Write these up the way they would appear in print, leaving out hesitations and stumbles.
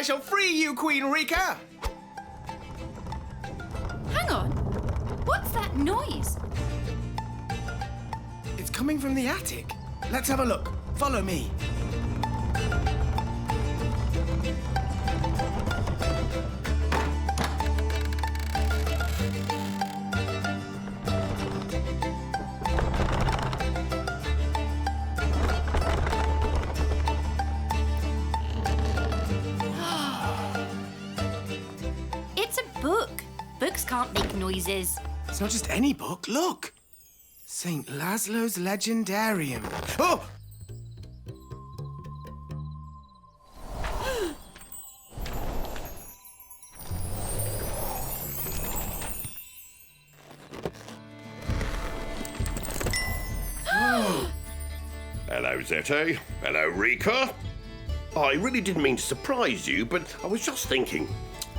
I shall free you, Queen Rika! Hang on. What's that noise? It's coming from the attic. Let's have a look. Follow me. It's a book. Books can't make noises. It's not just any book. Look! St. Ladislaus Legendarium. Oh! Hello, Zete. Hello, Rika. I really didn't mean to surprise you, but I was just thinking,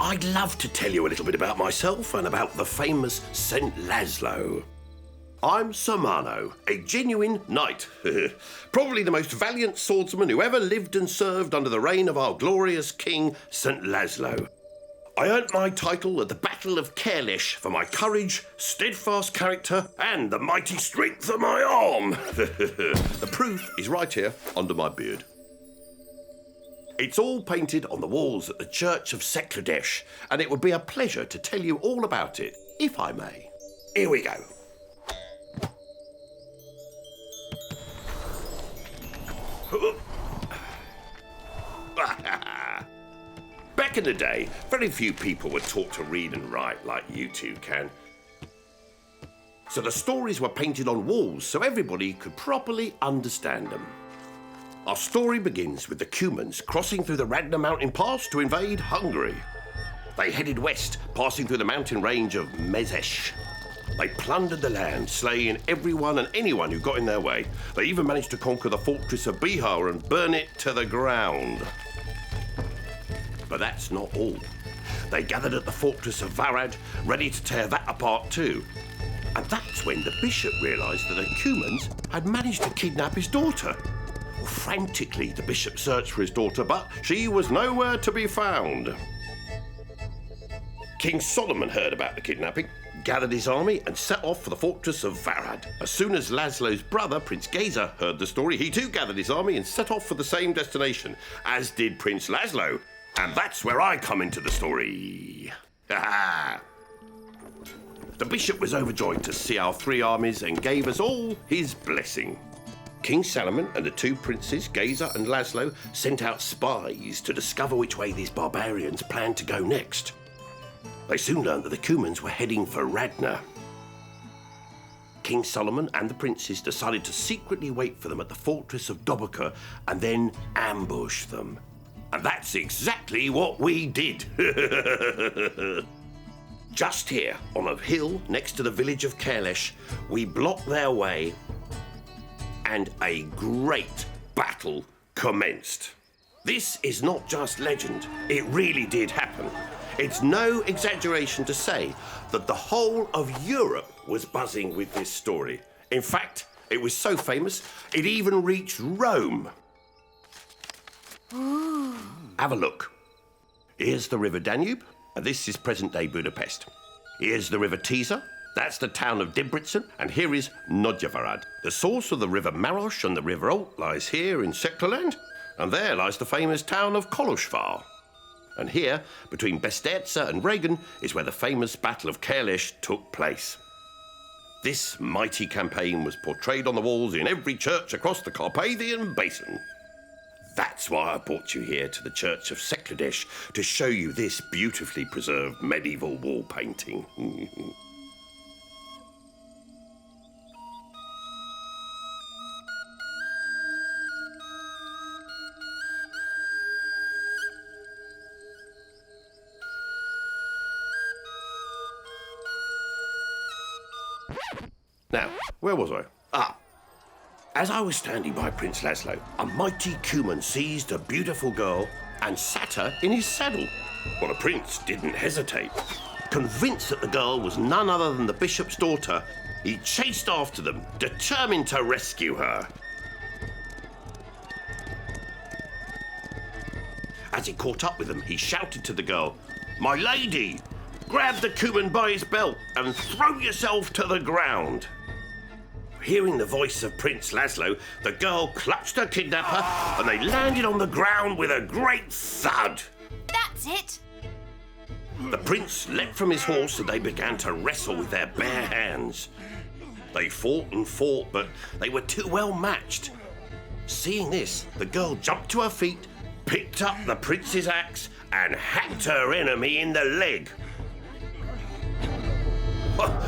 I'd love to tell you a little bit about myself and about the famous St. Laszlo. I'm Sir Mano, a genuine knight. Probably the most valiant swordsman who ever lived and served under the reign of our glorious king, St. Laszlo. I earned my title at the Battle of Kerles for my courage, steadfast character, and the mighty strength of my arm. The proof is right here under my beard. It's all painted on the walls at the Church of Szeklerland, and it would be a pleasure to tell you all about it, if I may. Here we go. Back in the day, very few people were taught to read and write like you two can. So the stories were painted on walls so everybody could properly understand them. Our story begins with the Cumans crossing through the Radna mountain pass to invade Hungary. They headed west, passing through the mountain range of Mezes. They plundered the land, slaying everyone and anyone who got in their way. They even managed to conquer the fortress of Bihar and burn it to the ground. But that's not all. They gathered at the fortress of Varad, ready to tear that apart too. And that's when the bishop realised that the Cumans had managed to kidnap his daughter. Well, frantically, the bishop searched for his daughter, but she was nowhere to be found. King Solomon heard about the kidnapping, gathered his army and set off for the fortress of Varad. As soon as Laszlo's brother, Prince Geza, heard the story, he too gathered his army and set off for the same destination, as did Prince Laszlo. And that's where I come into the story. The bishop was overjoyed to see our three armies and gave us all his blessing. King Solomon and the two princes, Geza and Laszlo, sent out spies to discover which way these barbarians planned to go next. They soon learned that the Cumans were heading for Radna. King Solomon and the princes decided to secretly wait for them at the fortress of Doboka and then ambush them. And that's exactly what we did. Just here, on a hill next to the village of Kerles, we blocked their way and a great battle commenced. This is not just legend. It really did happen. It's no exaggeration to say that the whole of Europe was buzzing with this story. In fact, it was so famous, it even reached Rome. Ooh. Have a look. Here's the River Danube, and this is present-day Budapest. Here's the River Tisza, that's the town of Debrecen, and here is Nagyvarad. The source of the River Maros and the River Olt lies here in Szeklerland, and there lies the famous town of Kolozsvár. And here, between Beszterce and Regan, is where the famous Battle of Kerles took place. This mighty campaign was portrayed on the walls in every church across the Carpathian Basin. That's why I brought you here to the Church of Szeklerland to show you this beautifully preserved medieval wall painting. Now, where was I? As I was standing by Prince Laszlo, a mighty Cuman seized a beautiful girl and sat her in his saddle. Well, the prince didn't hesitate. Convinced that the girl was none other than the bishop's daughter, he chased after them, determined to rescue her. As he caught up with them, he shouted to the girl, "My lady, grab the Cuman by his belt and throw yourself to the ground." Hearing the voice of Prince Laszlo, the girl clutched her kidnapper and they landed on the ground with a great thud. That's it. The prince leapt from his horse and they began to wrestle with their bare hands. They fought and fought, but they were too well matched. Seeing this, the girl jumped to her feet, picked up the prince's axe and hacked her enemy in the leg.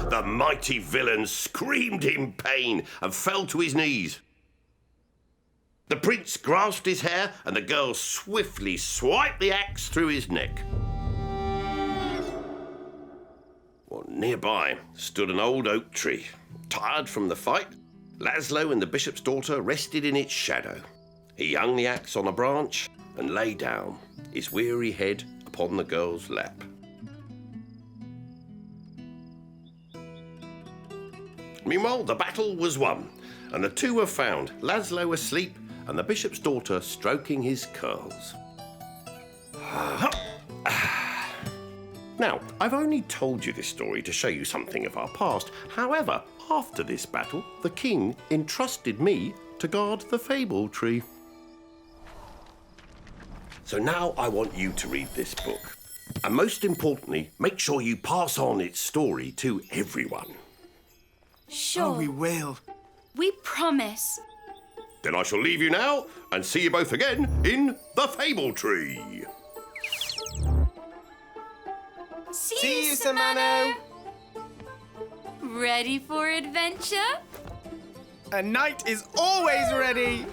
The mighty villain screamed in pain and fell to his knees. The prince grasped his hair and the girl swiftly swiped the axe through his neck. Well, nearby stood an old oak tree. Tired from the fight, Laszlo and the bishop's daughter rested in its shadow. He hung the axe on a branch and lay down, his weary head upon the girl's lap. Meanwhile, the battle was won, and the two were found, Laszlo asleep and the bishop's daughter stroking his curls. Now, I've only told you this story to show you something of our past. However, after this battle, the king entrusted me to guard the fable tree. So now I want you to read this book. And most importantly, make sure you pass on its story to everyone. Sure. Oh, we will. We promise. Then I shall leave you now and see you both again in the fable tree. See you, Sir Mano. Ready for adventure? A knight is always ready.